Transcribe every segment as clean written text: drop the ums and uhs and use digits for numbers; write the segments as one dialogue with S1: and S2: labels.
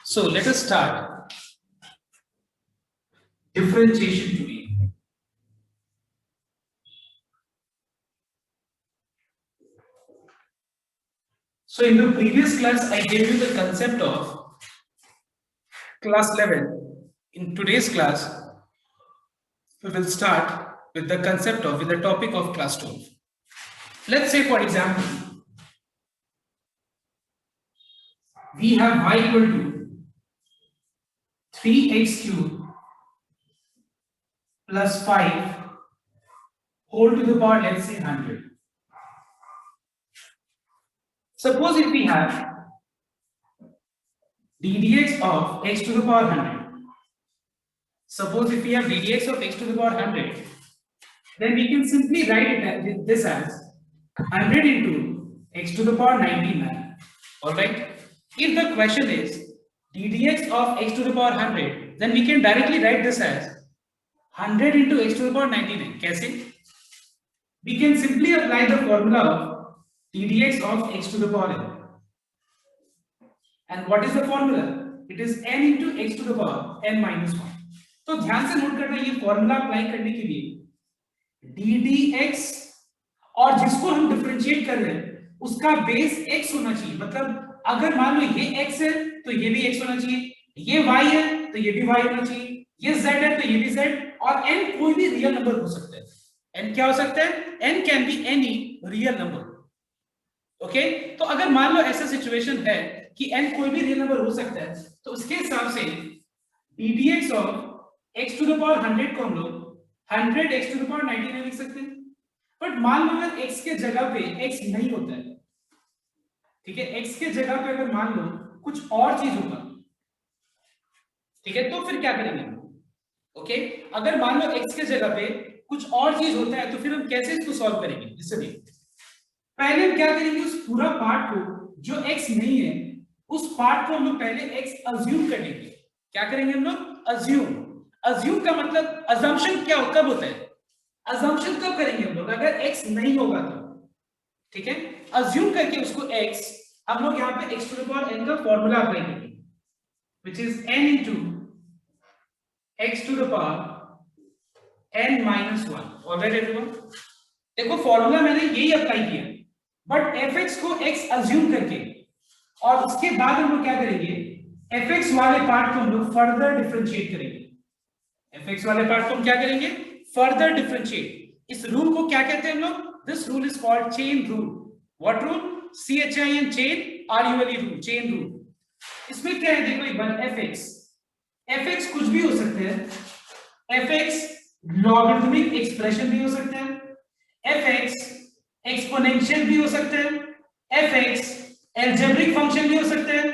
S1: So let us start differentiation today. So in the previous class, I gave you the concept of class level. In today's class, we will start with the concept of, with the topic of class 12. Let's say, for example, we have y equal to 3x cubed plus 5 whole to the power, let's say 100. Suppose if we have ddx of x to the power 100. Suppose if we have ddx of x to the power 100, then we can simply write it this as 100 into x to the power 99. Alright? If the question is ddx of x to the power 100, then we can directly write this as 100 into x to the power 99. Kaise? We can simply apply the formula of ddx of x to the power n. And what is the formula? It is n into x to the power n minus 1. तो ध्यान से note करना, ये formula apply करने के लिए ddx और जिसको हम डिफरेंशिएट कर रहे हैं उसका बेस x होना चाहिए. मतलब अगर मान लो ये x है तो ये भी x होना चाहिए, ये y है तो ये भी y होना चाहिए, ये z है तो ये भी z, और n कोई भी रियल नंबर हो सकता है. n क्या हो सकता है? n can be any real number. Okay, तो अगर मान लो ऐसा सिचुएशन है कि n कोई भी रियल नंबर हो सकता है, तो उसके हिसाब से ddx of x to the power 100 को हम लोग 100 x टू द पावर 99 लिख सकते हैं. बट मान लो अगर x के जगह पे x नहीं होता है, ठीक है, x के जगह पे अगर मान लो कुछ और चीज होगा, ठीक है, तो फिर क्या करेंगे? ओके, अगर मान लो x के जगह पे कुछ और चीज होता है तो फिर हम कैसे इसको सॉल्व करेंगे? इसलिए पहले हम क्या करेंगे, उस पूरा पार्ट को जो x नहीं है उस पार्ट को हम लोग पहले x अज्यूम कर लेंगे. क्या करेंगे हम लोग? अज्यूम. अज्यूम का मतलब अजम्पशन क्या कब होता है? अजम्पशन कब करेंगे हम लोग? अगर x नहीं होगा तो. ठीक है, अज्यूम करके उसको x हम लोग यहाँ पे x to the power n का फॉर्मूला अप्लाई करेंगे, which is n into x to the power n minus 1. Alright everyone, देखो फॉर्मूला मैंने यही अप्लाई किया, बट fx को x अज्यूम करके और उसके बाद हम लोग क्या करेंगे, fx वाले पार्ट को हम लोग फर्दर डिफरेंशिएट करेंगे. fx वाले पार्ट को हम क्या करेंगे? Further differentiate. इस रूल को क्या कहते हैं हम लोग? This rule is called chain rule. What rule? CHIN, chain, RULE rule, chain rule. इसमें क्या है देखो एक बार, fx कुछ भी हो सकते हैं. fx लॉगरिथमिक एक्सप्रेशन भी हो सकते हैं, fx एक्सपोनेंशियल भी हो सकते हैं, fx अलजेब्रिक फंक्शन भी हो सकते हैं,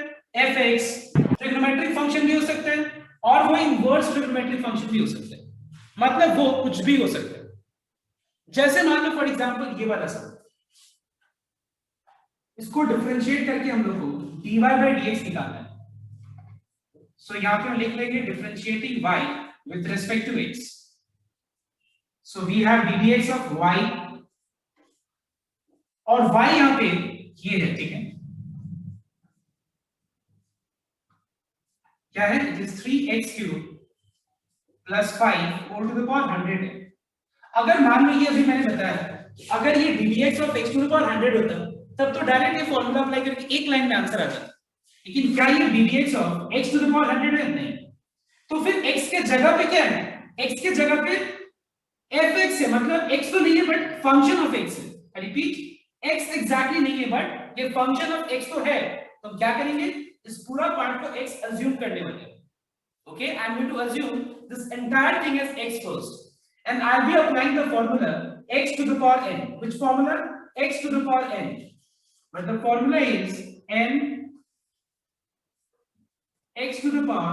S1: fx ट्रिग्नोमेट्रिक फंक्शन भी हो सकते हैं, और वो इनवर्स ट्रिग्नोमेट्रिक फंक्शन भी हो सकते हैं. मतलब वो कुछ भी हो सकता है. जैसे मान लो फॉर एग्जांपल ये वाला सब, इसको डिफरेंशिएट करके हम लोग को dy by dx निकालना है. सो यहां पे हम लिख लेंगे differentiating y with respect to x. So we have ddx of y, और y यहां पे ये है, ठीक है, क्या है? It is 3x cube plus 5 whole to the power 100 है. अगर मान लो ये अभी मैंने बताया, अगर ये ddx of x to the power 100 होता तब तो डायरेक्ट ये फॉर्मूला अप्लाई करके एक लाइन में आंसर आ जाता. लेकिन क्या ये ddx of x to the power 100 है? नहीं. तो फिर x के जगह पे क्या है? x के जगह पे fx है, मतलब x तो नहीं है बट फंक्शन ऑफ x है. आई रिपीट, x एग्जैक्टली नहीं है बट ये फंक्शन ऑफ x तो है. तो हम क्या करेंगे, इस पूरा पार्ट को x अज्यूम करने वाले हैं. Okay, I am going to assume this entire thing as x first, and I'll be applying the formula x to the power n. Which formula? X to the power n. But the formula is n x to the power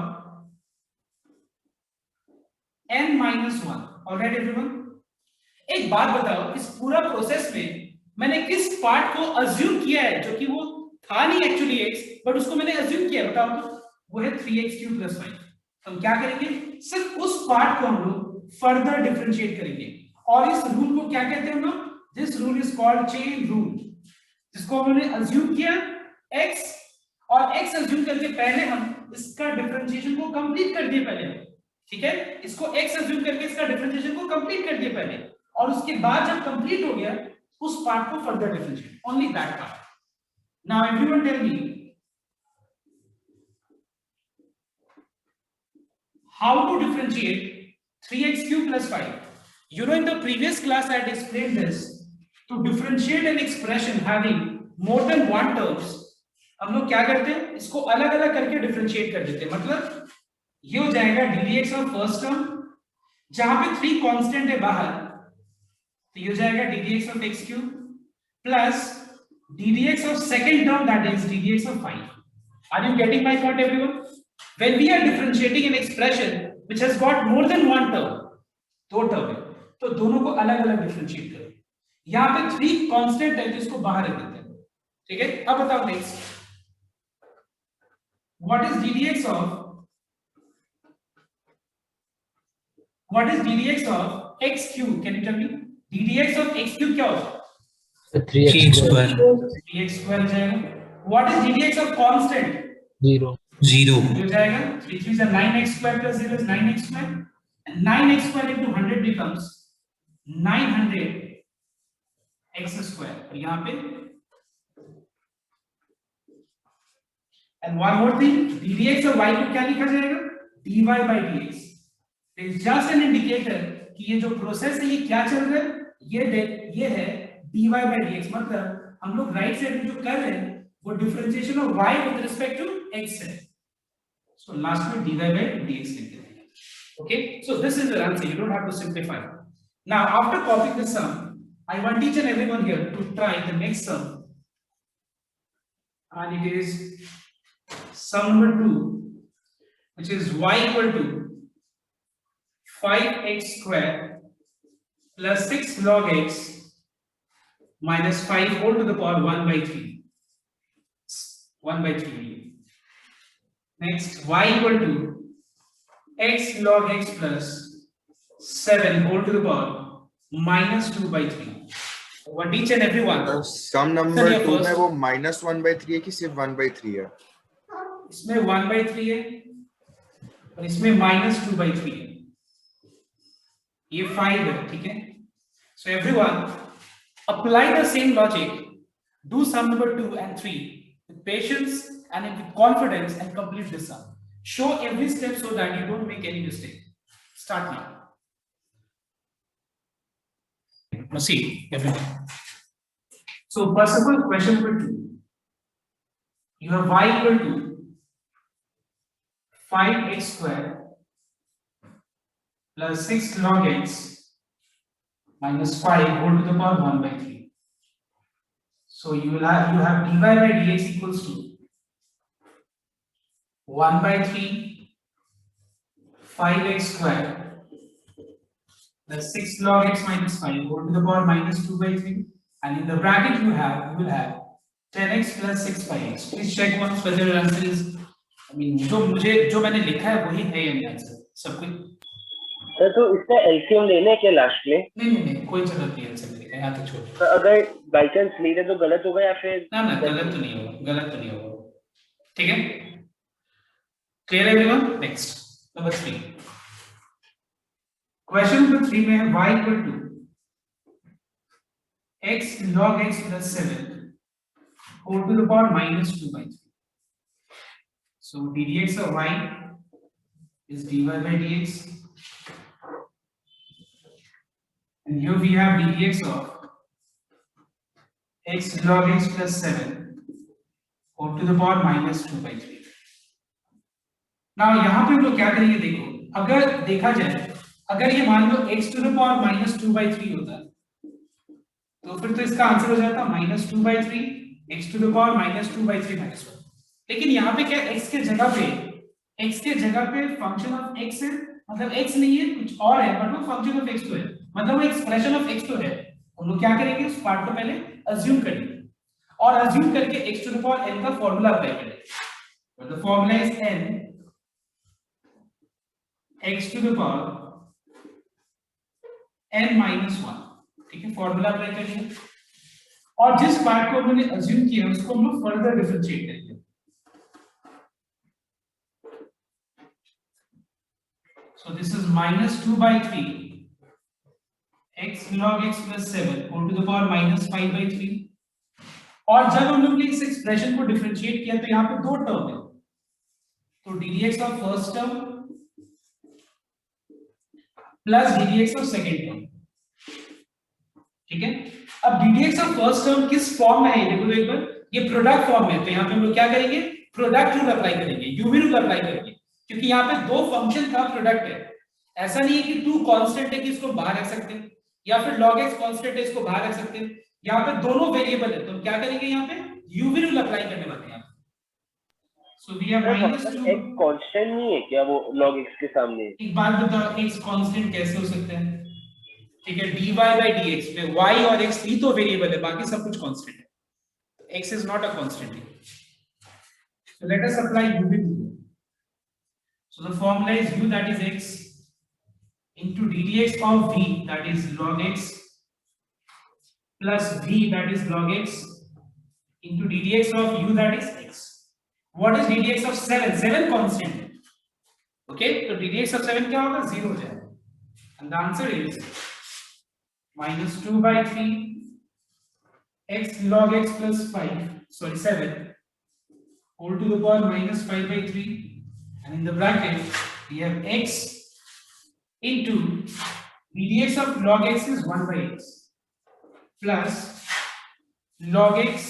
S1: n minus 1. Alright everyone, एक बात बताओ, इस पूरा process में मैंने किस part को assume किया है जो कि वो था नहीं एक्चुअली x, बट उसको मैंने अज्यूम किया, बताओ तो. वो है 3x cube plus 5. हम क्या करेंगे, सिर्फ उस पार्ट को हम लोग फर्दर डिफरेंशिएट करेंगे. और इस रूल को क्या कहते हैं हम लोग? This rule is called chain rule. जिसको हमने अज्यूम किया x और x अज्यूम करके पहले हम इसका डिफरेंशिएशन को कंप्लीट कर दिए पहले, ठीक है, इसको x अज्यूम करके इसका डिफरेंशिएशन को कंप्लीट कर दिए पहले, और उसके बाद जब कंप्लीट हो गया उस पार्ट को further differentiate, only that part. Now everyone tell me how to differentiate 3x cube plus 5. You know, in the previous class I had explained this. To differentiate an expression having more than one terms, हम लोग क्या करते हैं, इसको अलग अलग करके differentiate कर देते हैं. मतलब ये हो जाएगा ddx ऑफ फर्स्ट टर्म, जहां पे 3 कांस्टेंट है बाहर, तो ये हो जाएगा ddx of x cube plus ddx of second term, that is ddx of 5. Are you getting my point, everyone? When we are differentiating an expression which has got more than one term, दो term है, तो दोनों को अलग अलग differentiate करें. यहां पे 3 कांस्टेंट है तो इसको बाहर रख देते हैं, ठीक है. अब बताओ next, what is ddx of x cube? Can you tell me ddx of x cube क्या होगा?
S2: 3x square.
S1: 3x स्क्वायर हो जाएगा. What is ddx of constant?
S2: 0.
S1: हो जाएगा 3 3 is 9x square plus 0 is 9x square, and 9x square into 100 becomes 900 x square. और यहाँ पे and one more thing, ddx और y को क्या लिखा जाएगा? dy by dx. It is just an indicator कि ये जो प्रोसेस है ये क्या चल रहा है, ये है dy by dx. मतलब हम लोग राइट साइड में जो कर रहे हैं वो differentiation of y with respect to x है. So last में dy by dx लिख देते हैं. Okay, so this is the answer. You don't have to simplify. Now after copying the sum, I want each and everyone here to try the next sum, and it is sum number 2, which is y equal to 5x square plus 6 log x minus 5 whole to the power 1 by 3. 1 by 3. Next, y equal to x log x plus 7 whole to the power minus 2 by 3. What each and every one.
S3: Sum number 2 में वो -1 by 3 है कि सिर्फ 1 by 3 है?
S1: इसमें 1 by 3 है और इसमें -2 by 3 है. ये 5 है, ठीक है. So everyone apply the same logic. Do sum number 2 and 3 with patience and with confidence and complete this sum. Show every step so that you don't make any mistake. Start now. Now see everything. So first of all, question number 2. You have y equal to 5x square plus 6 log x minus 5 whole to the power 1 by 3. So you have dy by dx equals to 1 by 3 5x square plus 6 log x minus 5 whole to the power minus 2 by 3, and in the bracket you will have 10x plus 6 by x. Please check once whether your answer is, I mean, जो मैंने लिखा है वही है या नहीं answer सब कुछ.
S4: सर तो इसका एलसीएम लेना है क्या लास्ट में?
S1: नहीं कोई जरूरत नहीं एलसीएम लेने का, यहाँ तक छोड़.
S4: तो अगर बाय चांस ले तो गलत होगा या फिर?
S1: ना गलत तो नहीं होगा, ठीक है. Clear everyone? Next, number 3. Question number 3 में y equal to x log x plus 7 whole to the power minus 2 by 3. So ddx of y is dy by dx, and here we have ddx of x log x plus 7 whole to the power minus 2 by 3. Now यहाँ पे हम लोग क्या करेंगे, देखो, अगर देखा जाए, अगर ये मान लो x to the power minus 2 by 3 होता तो फिर तो इसका आंसर हो जाता -2 by 3 x to the power minus 2 by 3 minus 1. लेकिन यहाँ पे क्या, x के जगह पे फंक्शन ऑफ x है, मतलब x नहीं है कुछ और है, बट वो फंक्शन ऑफ x तो है, मतलब वो एक्सप्रेशन ऑफ x तो है. हम लोग क्या करेंगे, उस पार्ट को पहले अज्यूम करेंगे और अज्यूम करके x to the power n का फॉर्मूला अप्लाई करेंगे. But the formula is n x to the power n minus 1. ठीक है, फॉर्मूला अप्लाई करेंगे और जिस पार्ट को हमने अज्यूम किया उसको हम लोग फर्दर डिफरेंशिएट करेंगे. So this is minus 2 by 3 x log x plus 7 whole to the power minus 5 by 3. और जब हम लोग ने इस एक्सप्रेशन को डिफरेंशिएट किया तो यहाँ पे दो टर्म है, तो ddx of first term plus ddx of second term, ठीक है। अब ddx ऑफ फर्स्ट टर्म किस फॉर्म में है देखो एक बार, ये प्रोडक्ट फॉर्म में, तो यहाँ पे हम लोग क्या करेंगे, प्रोडक्ट रूल अप्लाई करेंगे, यूवी रूल अप्लाई करेंगे, क्योंकि यहाँ पे दो फंक्शन का प्रोडक्ट है। ऐसा नहीं है कि टू कांस्टेंट है कि इसको बाहर रख सकते हैं, या फिर log x कांस्टेंट है इसको बाहर रख सकते हैं, यहाँ पे दोनों वेरिएबल है, तो हम क्या करेंगे, यहाँ पे यूवी रूल अप्लाई करने वाले हैं। सो वी हैव -2
S4: एक कांस्टेंट नहीं है क्या वो log x के सामने?
S1: एक बात बताओ, x कांस्टेंट कैसे हो सकता है? ठीक है, dy by dx में y और x ही तो वेरिएबल है, बाकी सब कुछ कांस्टेंट है, x is not a constant. So let us apply u with u. So the formula is u, that is x, into ddx of v, that is log x, plus v, that is log x, into ddx of u, that is x. What is ddx of 7? 7 constant. Okay, so ddx of 7 क्या होगा, 0 हो जाएगा, and the answer is minus 2 by 3 x log x plus 5, sorry 7 whole to the power minus 5 by 3, and in the bracket we have x into ddx of log x is 1 by x plus log x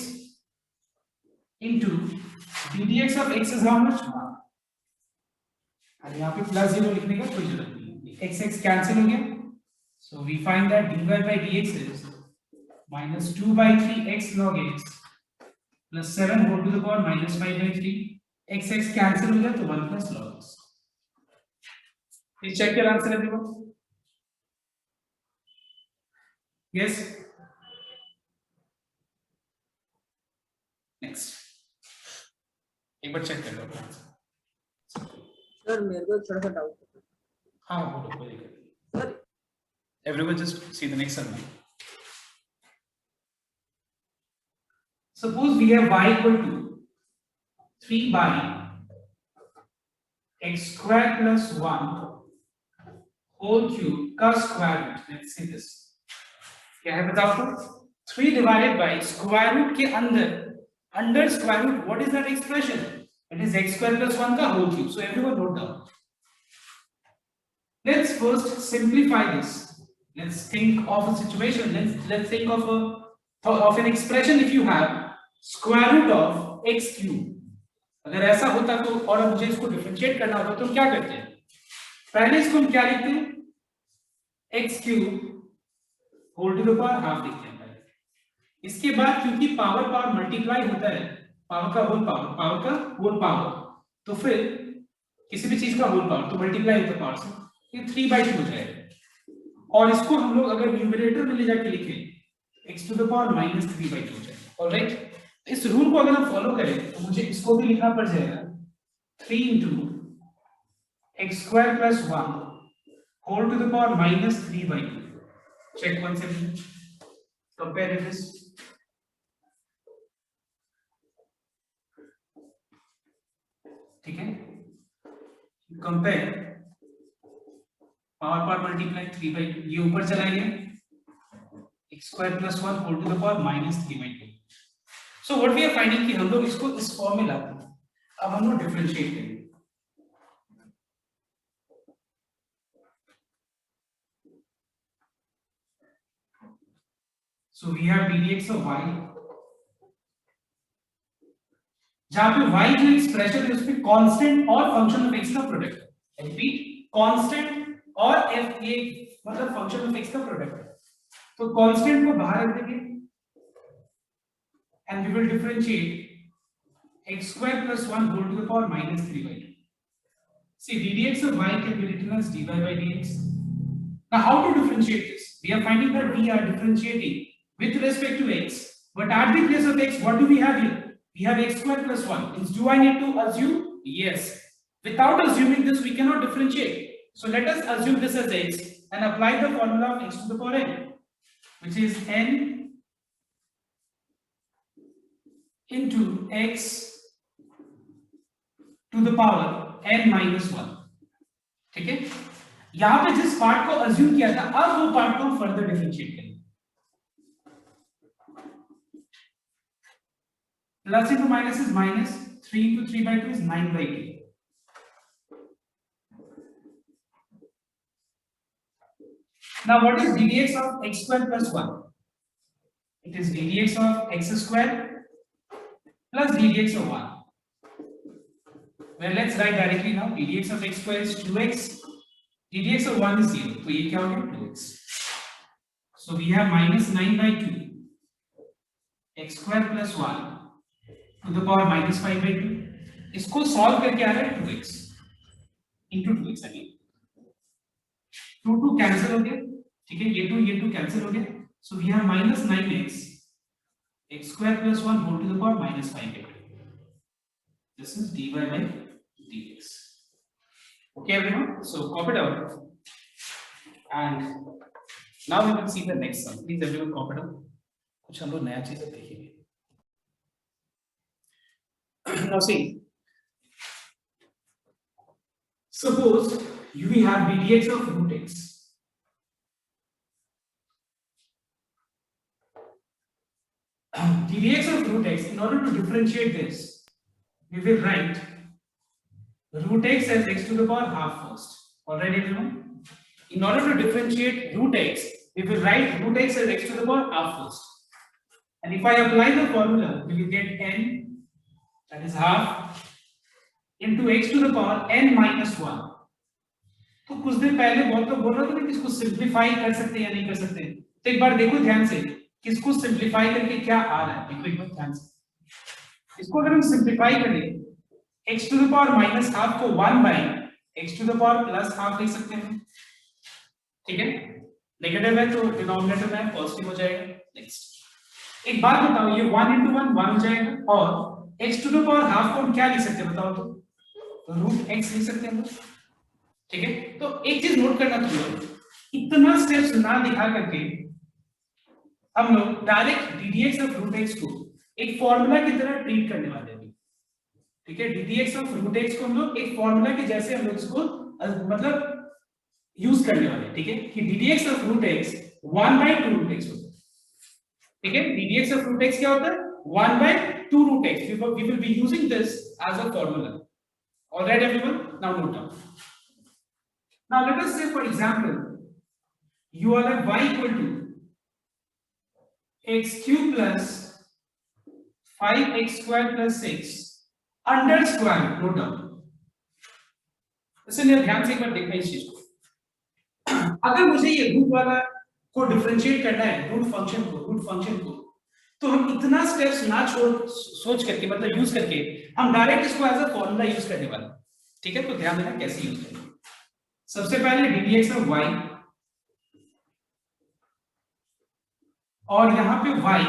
S1: into ddx of x is how much, 1, और यहाँ पे plus 0 लिखने का कोई जरूरत नहीं है, x cancel हो गया, so we find that dy by dx is minus 2 by 3 x log x plus 7 whole to the power minus 5 by 3, x cancel हो गया तो 1 plus log x. Please check your answer everyone. Yes. Next. एक बार check कर लो
S5: sir, मेरे को थोड़ा सा doubt है।
S1: हाँ बोलो कोई दिक्कत नहीं.
S5: Sir,
S1: Everyone just see the next one. Suppose we have y equal to 3 by x square plus 1 whole cube का square root. Let's see this. क्या है बताओ तो? 3 divided by square root के under square root. What is that expression? It is x square plus 1 का whole cube. So everyone note down. Let's first simplify this. Let's think of a situation. Let's think of an expression. If you have square root of x cube, अगर ऐसा होता तो, और मुझे इसको differentiate करना होता तो हम क्या करते हैं, पहले इसको हम क्या लिखते हैं, x cube whole to the power half लिखते हैं पहले. इसके बाद क्योंकि पावर मल्टीप्लाई होता है, पावर का होल पावर, तो फिर किसी भी चीज का होल पावर तो मल्टीप्लाई होता है पावर से, ये 3/2 हो जाएगा. और इसको हम लोग अगर न्यूमरेटर में ले जाके लिखें x to the power minus 3/2 हो जाएगा. ऑलराइट, इस रूल को अगर हम फॉलो करें तो मुझे इसको भी लिखना पड़ जाएगा 3 into x square plus 1 whole to the power minus 3/2. Check one second. Compare this. ठीक है, कंपेयर पावर मल्टीप्लाई 3/2, ये ऊपर चला गया x square plus 1 whole to the power minus 3/2. So what we are finding कि हम लोग इसको इस फॉर्म में लाते हैं. अब हम लोग डिफरेंशिएट करेंगे. So we have ddx of y, जहां पे y जो एक्सप्रेशन है उसमें कांस्टेंट और फंक्शन ऑफ x का प्रोडक्ट है. रिपीट, कांस्टेंट और f ये मतलब फंक्शन ऑफ x का प्रोडक्ट है. तो कांस्टेंट को बाहर रख देंगे and we will differentiate x square plus 1 whole to the power minus 3/2. See, ddx of y can be written as dy by dx. Now how to differentiate this? We are finding that we are differentiating with respect to x, but at the place of x what do we have here? We have x square plus 1. Means do I need to assume? Yes. Without assuming this we cannot differentiate. So let us assume this as x and apply the formula of x to the power n, which is n into x to the power n minus 1. ठीक है, यहाँ पे जिस part को assume किया था, अब वो पार्ट को हम फर्दर डिफरेंशिएट करेंगे। Plus into minus is minus, 3 into 3/2 is 9/2. Now what is ddx of x square plus 1? It is ddx of x square plus ddx of 1. Well, let's write directly now. ddx of x square is 2x, ddx of 1 is 0. So ये क्या हो गया 2x. So we have minus 9/2 x square plus 1 to the power minus 5/2. इसको solve करके आ रहा है 2x into 2x again, 2 cancel हो गया, ठीक है, ये 2 कैंसिल हो गया, so we have minus 9x x square plus 1 whole to the power minus 5/2. This is dy by dx. Okay everyone, so copy it out and now we will see the next sum. Please everyone copy it out. कुछ हम लोग नया चीज देखेंगे. Now see, suppose we have ddx of root x. ddx of root x, in order to differentiate this, we will write root x as x to the power half first. Alright everyone? In order to differentiate root x, we will write root x as x to the power half first. And if I apply the formula, we will get n, that is half, into x to the power n minus 1. तो कुछ दिन पहले बहुत लोग बोल रहे थे कि इसको सिंप्लीफाई कर सकते हैं या नहीं कर सकते, तो एक बार देखो ध्यान से किसको सिंप्लीफाई करके क्या आ रहा है, देखो एक बार ध्यान से. इसको अगर हम सिंप्लीफाई करें, x to the power minus half को 1 by x to the power plus half लिख सकते हैं, ठीक है, नेगेटिव है तो डिनोमिनेटर में पॉजिटिव हो जाएगा. नेक्स्ट एक बात बताओ, ये 1 into 1 1 हो जाएगा, और x to the power half को हम क्या लिख सकते हैं बताओ, तो रूट x लिख सकते हैं, ठीक है. तो एक चीज नोट करना चाहिए, इतना स्टेप्स ना दिखा करके हम लोग direct ddx of root x को एक फॉर्मूला की तरह ट्रीट करने वाले हैं, ठीक है. ddx ऑफ रूट x को हम लोग एक फॉर्मूला के जैसे हम लोग इसको मतलब यूज करने वाले हैं, ठीक है, कि ddx of root x 1/2 root x होता है, ठीक है. ddx of root x क्या होता है, 1/2 root x. We will be using this as a formula. All right everyone, now note down. Now let us say for example you are at y equal to x cube plus 5x square plus 6 under square. Note down. इसलिए ध्यान से एक बार देखना इस चीज को. अगर मुझे ये रूट वाला को डिफरेंशिएट करना है, रूट फंक्शन को, तो हम इतना स्टेप्स ना छोड़ सोच करके मतलब यूज करके हम डायरेक्ट इसको एज अ फॉर्मूला यूज करने वाले, ठीक है. तो ध्यान देना कैसे यूज करेंगे. सबसे पहले ddx ऑफ y, और यहां पे y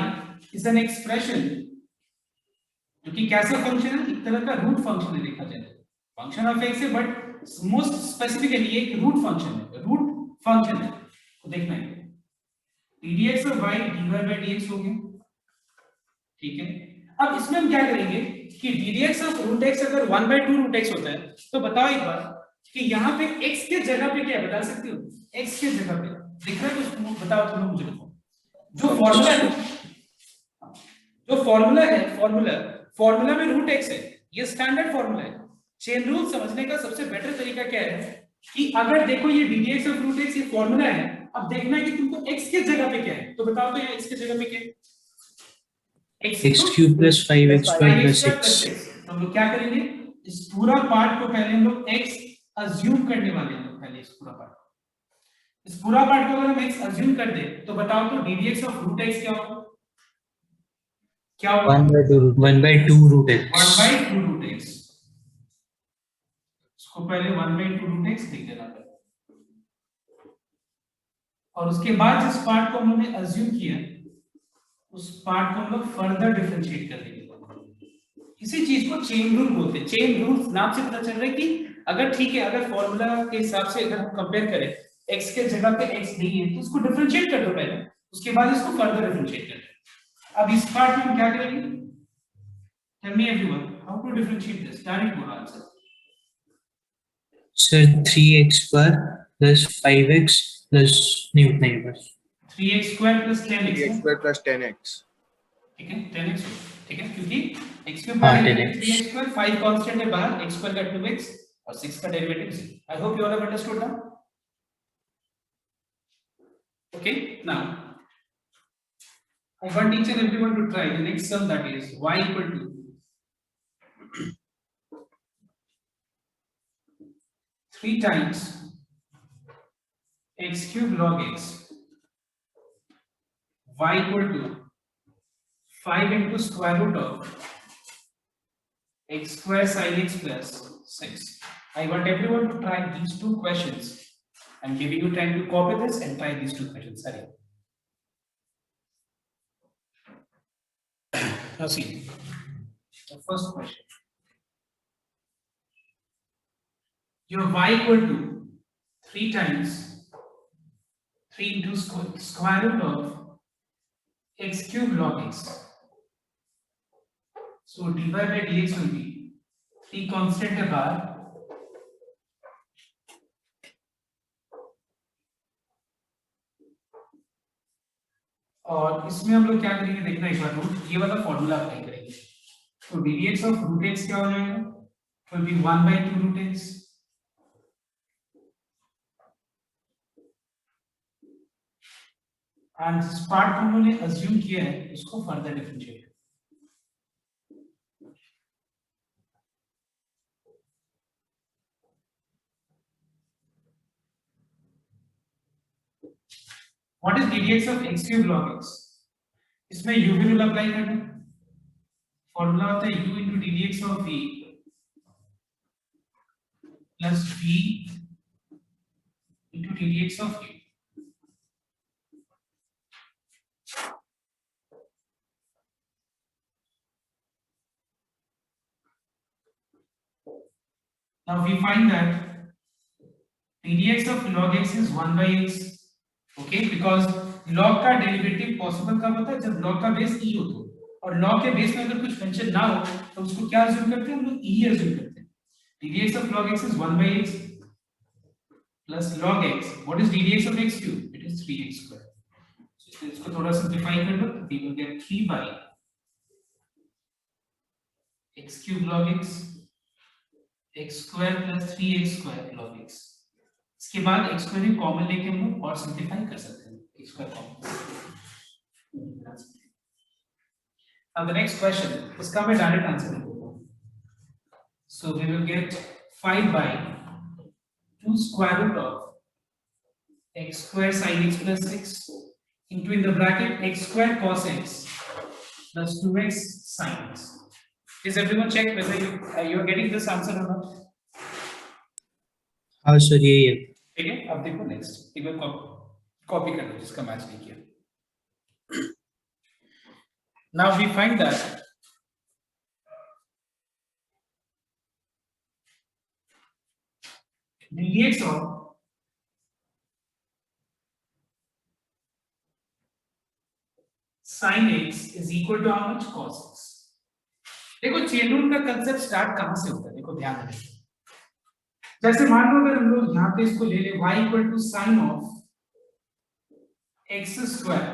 S1: इज एन एक्सप्रेशन जो कि कैसा फंक्शन है, एक तरह का रूट फंक्शन है देखा जाए, फंक्शन ऑफ x है, बट मोस्ट स्पेसिफिकली एक रूट फंक्शन है, रूट फंक्शन है. तो देखना है ddx of y dy by dx हो गया, ठीक है. अब इसमें हम क्या करेंगे कि ddx of root x अगर 1/2 root x होता है, तो बताओ एक बार कि यहाँ पे x के जगह पे क्या बता सकते हो, x के जगह पे दिख रहा है कुछ, बताओ तुम लोग मुझे बताओ. जो फॉर्मूला में रूट x है, ये स्टैंडर्ड फॉर्मूला है. चेन रूल समझने का सबसे बेटर तरीका क्या है कि अगर देखो ये ddx of root x ये फॉर्मूला है, अब देखना है कि तुमको x के जगह पे क्या है, तो बताओ तो यहाँ x के जगह पे क्या है,
S2: x cube plus 5x square plus 6.
S1: हम लोग क्या करेंगे, इस पूरा पार्ट को पहले हम लोग x अज्यूम करने वाले हैं. पहले इस पूरा पार्ट को अगर हम x अज्यूम कर दे, तो बताओ तो ddx of root x क्या होगा,
S2: 1/2 root x.
S1: 1/2 root x. इसको पहले 1/2 root x लिख देना पड़ेगा, और उसके बाद जिस पार्ट को हमने अज्यूम किया उस पार्ट को हम लोग फर्दर डिफरेंशिएट कर देंगे. इसी चीज को चेन रूल बोलते हैं. चेन रूल नाम से पता चल रहा है कि अगर ठीक है, अगर फॉर्मूला के हिसाब से अगर हम कंपेयर करें, x के जगह पे x नहीं है तो उसको डिफरेंशिएट कर दो पहले, उसके बाद इसको फर्दर डिफरेंशिएट कर दो. अब इस पार्ट में हम क्या करेंगे, tell me everyone how to differentiate this. Direct बोलो आंसर.
S2: Sir, 3x पर plus 5x plus नहीं उतना ही बस
S1: 3x square plus 10x
S3: 3x square plus 10x.
S1: ठीक है 10x ठीक है क्योंकि x के
S2: हाँ,
S1: ऊपर
S2: 10x.
S1: 3x square 5 कांस्टेंट है बाहर x square का 2x और 6 का derivative 6. I hope you all have understood now. Okay, now I want each and everyone to try the next sum, that is y equal to 3 times x cube log x, y equal to 5 into square root of x square sin x plus 6. I want everyone to try these two questions. I'm giving you time to copy this and try these two questions. Sorry. Now see, the first question. Your y equal to 3 times 3 into square root of x cube log x. So dy by dx will be 3 constant है बाहर और इसमें हम लोग क्या करेंगे देखना एक बार रूट ये वाला फॉर्मूला अप्लाई करेंगे तो dx of root x क्या हो जाएगा it will be 1 by 2 root x and जिस पार्ट को हमने अज्यूम किया है इसको further differentiate What is dx of x cube log x? इसमें u भी रूल अप्लाई करना है फॉर्मूला होता है u into dx of v plus v into dx of u. Now we find that dx of log x is 1 by x. Okay, because log का derivative possible कब होता है जब log का बेस e हो तो और log के बेस में अगर कुछ फंक्शन ना हो तो उसको क्या अज्यूम करते हैं हम लोग e अज्यूम करते हैं dx of log x is 1 by x plus log x. What is dx of x cube? It is 3x square. So इसको थोड़ा सिंपलीफाई कर लो we will get 3 by x cube log x x square plus 3x square log x. इसके बाद x square common लेके हम लोग और simplify कर सकते हैं x square common. Now the next question, इसका मैं डायरेक्ट आंसर दे देता हूँ. So we will get 5 by 2 square root of x square sin x plus 6 into in the bracket x square cos x plus 2x sin x. Is everyone check whether you are getting this answer or not?
S2: हाँ sir यही है
S1: ठीक है अब देखो next एक बार copy कर लो जिसका मैच नहीं किया. Now we find that dx of sin x is equal to how much cos x. देखो चेन रूल का कंसेप्ट स्टार्ट कहां से होता है देखो ध्यान रखिए जैसे मान लो अगर हम लोग यहाँ पे इसको ले ले y equal to sin of x square,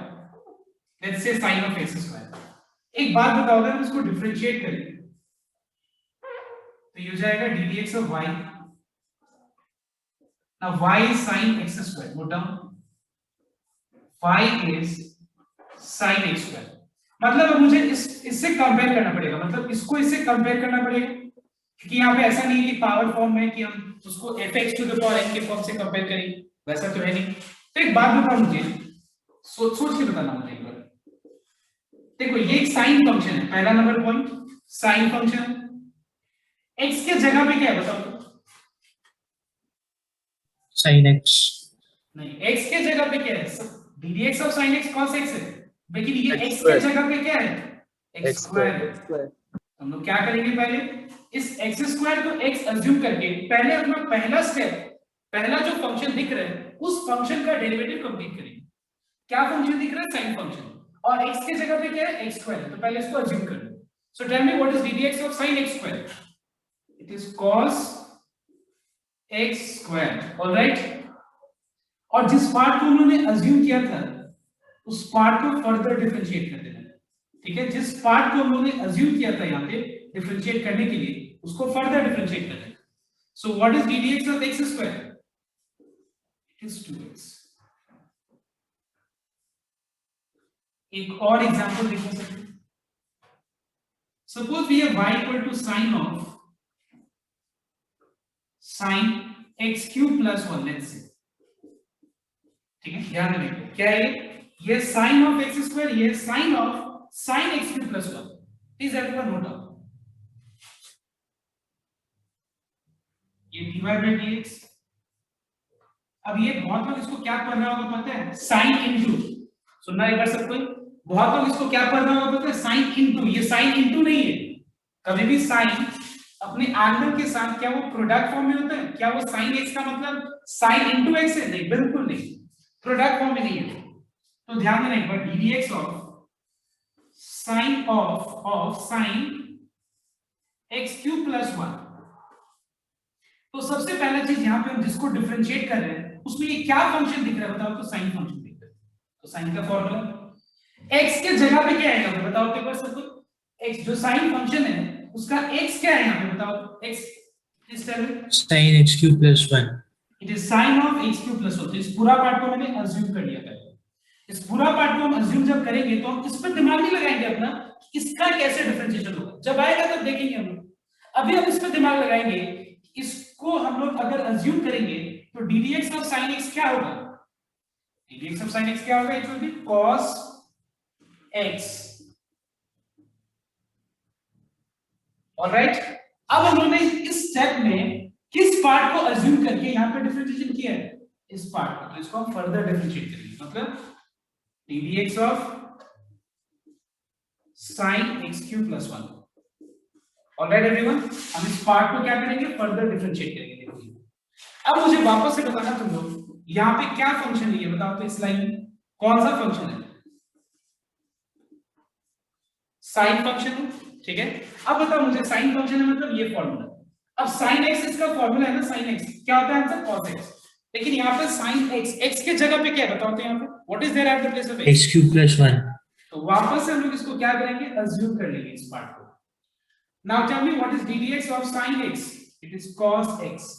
S1: let's say sin of x square. एक बात बताओ अगर हम इसको डिफरेंशिएट करें तो ये हो जाएगा ddx of y. Now y is sin x square. Note down. y is sin x square. मतलब अब मुझे इससे कंपेयर करना पड़ेगा मतलब इसको इससे कंपेयर करना पड़ेगा क्योंकि यहाँ पे ऐसा नहीं है कि पावर फॉर्म में कि हम उसको fx to the power n के फॉर्म से कंपेयर करेंगे वैसा तो है नहीं. तो एक बात बताओ मुझे सोच के बताना मुझे एक बार. देखो ये एक साइन फंक्शन है पहला number point sine function x के जगह पे क्या है बताओ
S2: sin x
S1: नहीं x के जगह पे क्या है ddx of sin x cos x है लेकिन ये x के जगह पे क्या है x स्क्वायर. हम लोग क्या करेंगे पहले इस x स्क्वायर को x अज्यूम करके पहले हम लोग पहला स्टेप पहला जो फंक्शन दिख रहा है उस फंक्शन का डेरिवेटिव कंप्लीट करेंगे. क्या फंक्शन दिख रहा है साइन फंक्शन और x के जगह पे क्या है x स्क्वायर तो पहले इसको अज्यूम कर लो. So tell me what is ddx of sin x square. It is cos x square. Alright और जिस पार्ट को उन्होंने अज्यूम किया था उस पार्ट को फर्दर डिफरेंशिएट कर देना। ठीक है, जिस पार्ट को उन्होंने अज्यूम किया था यहाँ पे डिफरेंशिएट करने के लिए उसको फर्दर डिफरेंशिएट कर देना। So what is ddx of x square? It is 2x। एक और एग्जांपल देखो sir. Suppose we have y equal to sine of sin x cube plus 1, let's say. ठीक है, ध्यान रखिए क्या है ये sin ऑफ x स्क्वायर, ये sin of sin x cube plus 1। Please everyone note down ये dy by dx। अब ये बहुत लोग इसको क्या पढ़ रहा होगा पता है? sin into. सुनना एक बार सबको, बहुत लोग इसको क्या पढ़ रहा होगा पता है? sin into. ये sin इनटू नहीं है। कभी भी sin अपने एंगल के साथ क्या वो प्रोडक्ट फॉर्म में होता है? क्या वो sin x का मतलब sin इनटू x है? नहीं, बिल्कुल नहीं, प्रोडक्ट फॉर्म में नहीं है। तो ध्यान देना एक बार, ddx of sin of sin x cube plus 1। तो सबसे पहला चीज यहाँ पे हम जिसको डिफरेंशिएट कर रहे हैं उसमें ये क्या फंक्शन दिख रहा है बताओ? तो साइन फंक्शन दिख रहा है। तो साइन का फॉर्मूला x के जगह पे क्या आएगा बताओ एक बार सबको? x जो साइन फंक्शन है उसका x क्या है यहाँ पे बताओ? x इस तरह
S2: sin x cube plus 1।
S1: It is sine of x cube plus 1। तो इस पूरा पार्ट को मैंने अज्यूम कर लिया है। इस पूरा पार्ट को हम अज्यूम जब करेंगे तो हम इस पर दिमाग नहीं लगाएंगे अपना इसका कैसे डिफरेंशिएशन होगा, जब आएगा तब देखेंगे हम लोग। अभी हम इस पर दिमाग लगाएंगे इसको हम लोग अगर अज्यूम करेंगे तो ddx ऑफ sin x क्या होगा? ddx ऑफ sin x क्या होगा? It will be cos x। Alright, अब उन्होंने इस स्टेप में किस पार्ट को अज्यूम करके यहां पे डिफरेंशिएशन किया है? इस पार्ट को। तो इसको हम फर्दर डिफरेंशिएट करेंगे, मतलब ddx of sin x cube plus 1। Alright everyone, हम इस पार्ट को क्या करेंगे? फर्दर डिफरेंशिएट करेंगे। देखिए अब मुझे वापस से बताना तुम लोग यहाँ पे क्या फंक्शन है ये बताओ? तो इस लाइन में कौन सा फंक्शन है? साइन फंक्शन है। ठीक है, अब बताओ मुझे साइन फंक्शन है मतलब ये फॉर्मूला। अब sin x इसका फॉर्मूला है ना, sin x क्या होता है आंसर? cos x। लेकिन यहाँ पे sin x x के जगह पे क्या है बताओ? तो यहाँ पे what is there at the place of x?
S2: x cube plus 1।
S1: तो वापस से हम लोग इसको क्या करेंगे? अज्यूम कर लेंगे इस पार्ट को। Now tell me what is ddx of sin x? It is cos x।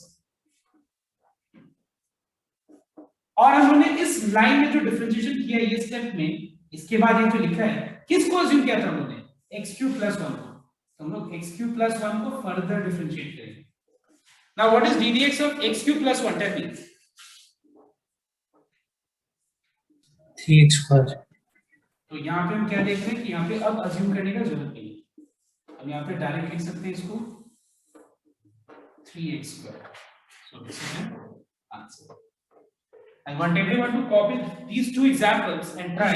S1: और हमने इस लाइन में जो डिफरेंशिएशन किया है ये स्टेप में, इसके बाद ये जो लिखा है किसको अज्यूम किया था हमने? x क्यूब प्लस 1 को। तो हम लोग x क्यूब प्लस 1 को फर्दर डिफरेंशिएट करेंगे। Now what is ddx of x cube plus 1? Tell me।
S2: 3x square।
S1: तो यहाँ पे हम क्या देख रहे हैं कि यहाँ पे अब अज्यूम करने का जरूरत नहीं है। हम यहाँ पे डायरेक्ट लिख सकते हैं इसको 3x square। So this is the answer. I want everyone to copy these two examples and try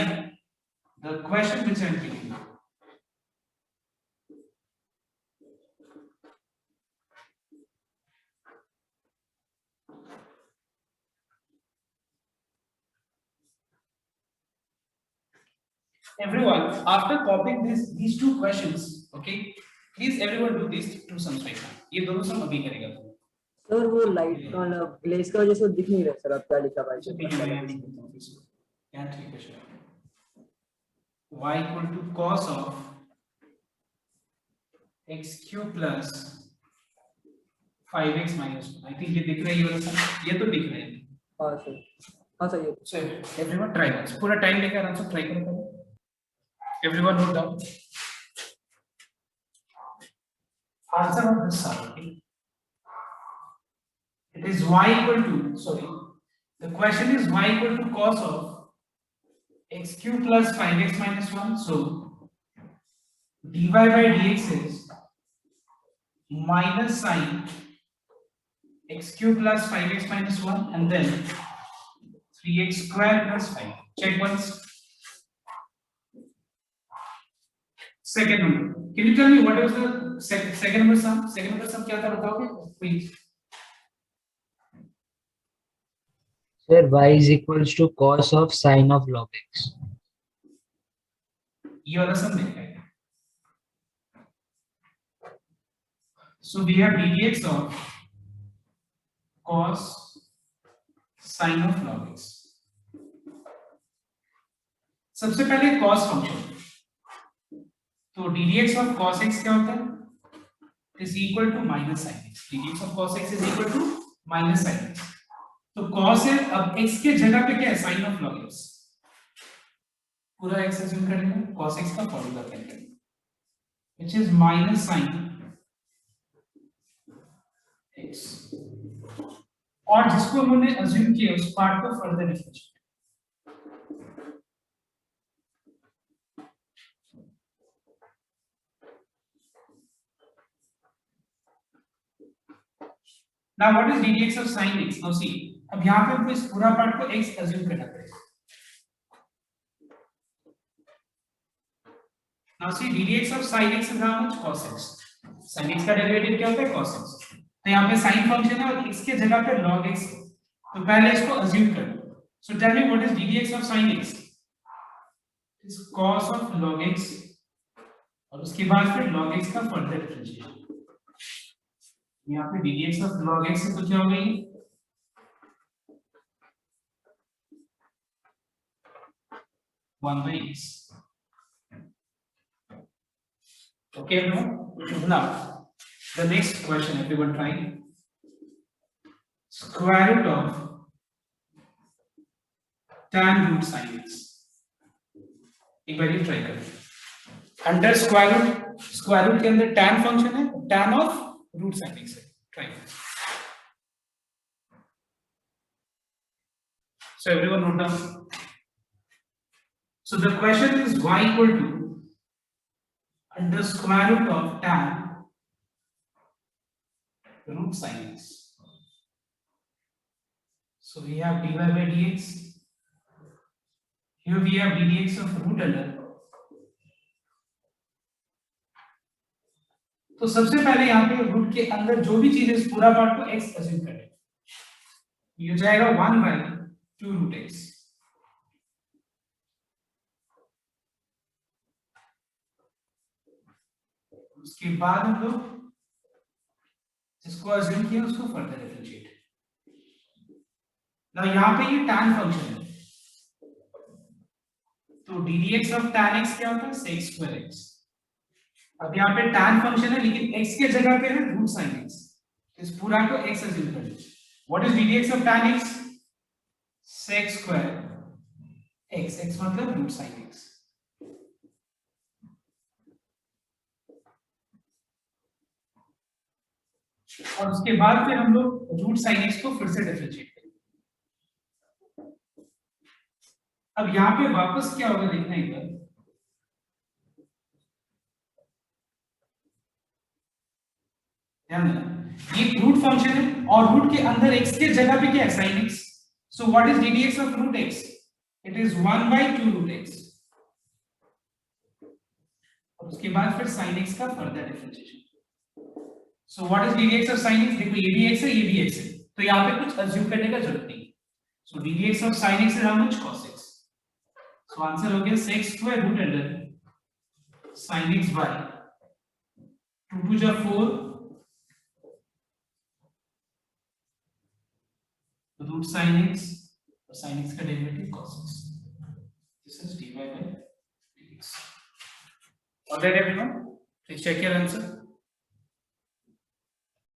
S1: the question which I am giving you. Everyone, after copying these two questions, okay, please everyone do these two sums right now. ये दोनों सम अभी करेगा तुम।
S5: Sir वो light वाला glaze का वजह से दिख नहीं रहा सर, आप क्या लिखा भाई?
S1: यहाँ ठीक है sir. y equal to cos of x cube plus 5x minus 1। I think ये दिख रहा है ये वाला सम, ये तो दिख रहा है।
S5: हाँ सर, हाँ सर। ये
S1: सर एवरीवन ट्राई करो, पूरा टाइम लेकर आराम से ट्राई करो। Everyone note down answer of this sum, okay? It is y equal to, sorry, the question is y equal to cos of x cube plus 5x minus 1. So dy by dx is minus sin x cube plus 5x minus 1 and then 3x square plus 5. Check once. Second number, can you tell me what is the second number sum? Second number sum क्या था बताओगे please?
S6: Sir, y is equals to cos of sin of log x.
S1: ये वाला सम देखा है। So we have ddx of cos sine of log x। सबसे पहले cos function, तो ddx ऑफ cos x क्या होता है is equal to minus sine x। ddx of cos x is equal to minus sine x। तो cos है, अब x के जगह पे क्या है साइन ऑफ log x, पूरा x अज्यूम करेंगे, cos x का फॉर्मूला क्या है which is minus sine x, और जिसको हमने अज्यूम किया उस पार्ट को further differentiate. Now what is ddx of sin x? Now see, अब यहाँ पे हमको इस पूरा पार्ट को x अज्यूम करना पड़ेगा। Now see, ddx of sin x is how much? Cos x। sin x का डेरिवेटिव क्या होता है? Cos x। तो यहाँ पे sin फंक्शन है और x के जगह पे log x है, तो पहले इसको अज्यूम करो। So tell me what is ddx of sin x? Is cos of log x, और उसके बाद फिर log x का फर्दर डिफरेंशिएशन। यहाँ पे ddx of log x से तो क्या हो गई 1/x। Okay everyone, now the next question everyone try, square root of tan root sin x। एक बार ये ट्राई करो, अंडर स्क्वायर रूट के अंदर tan फंक्शन है, tan of root sin x है। ट्राई करो। So everyone note down. So the question is y equal to under square root of tan root sin x. So we have dy by dx. Here we have ddx of root under. तो सबसे पहले यहाँ पे root के अंदर जो भी चीज है इस पूरा पार्ट को x अज्यूम करें, ये हो जाएगा 1/2 रूट x। उसके बाद हम लोग जिसको अज्यूम किया उसको फर्दर डिफरेंशिएट। ना यहाँ पे ये tan फंक्शन है, तो ddx of tan x क्या होता है sec square x। अब यहाँ पे tan फंक्शन है लेकिन x के जगह पे है रूट sin x, इस पूरा को x अज्यूम कर लीजिए। What is ddx of tan x? sec square x, x मतलब रूट sin x। और उसके बाद फिर हम लोग रूट sin x को फिर से डिफरेंशिएट करेंगे। अब यहाँ पे वापस क्या होगा देखना एक बार, ध्यान देना, ये रूट फंक्शन है और रूट के अंदर x के जगह पे क्या है sin x। So what is ddx of root x? It is 1/2 root x, और उसके बाद फिर sin x का further differentiation. So what is ddx of sin x? देखो ये भी x है ये भी x है, तो यहाँ पे कुछ अज्यूम करने का जरूरत नहीं। सो ddx of sin x is how much? cos x। So answer हो गया sec square root under sin x by 2 to 4 root sin x, और sin x का derivative cos x। This is dy by dx। Alright everyone, please check your answer.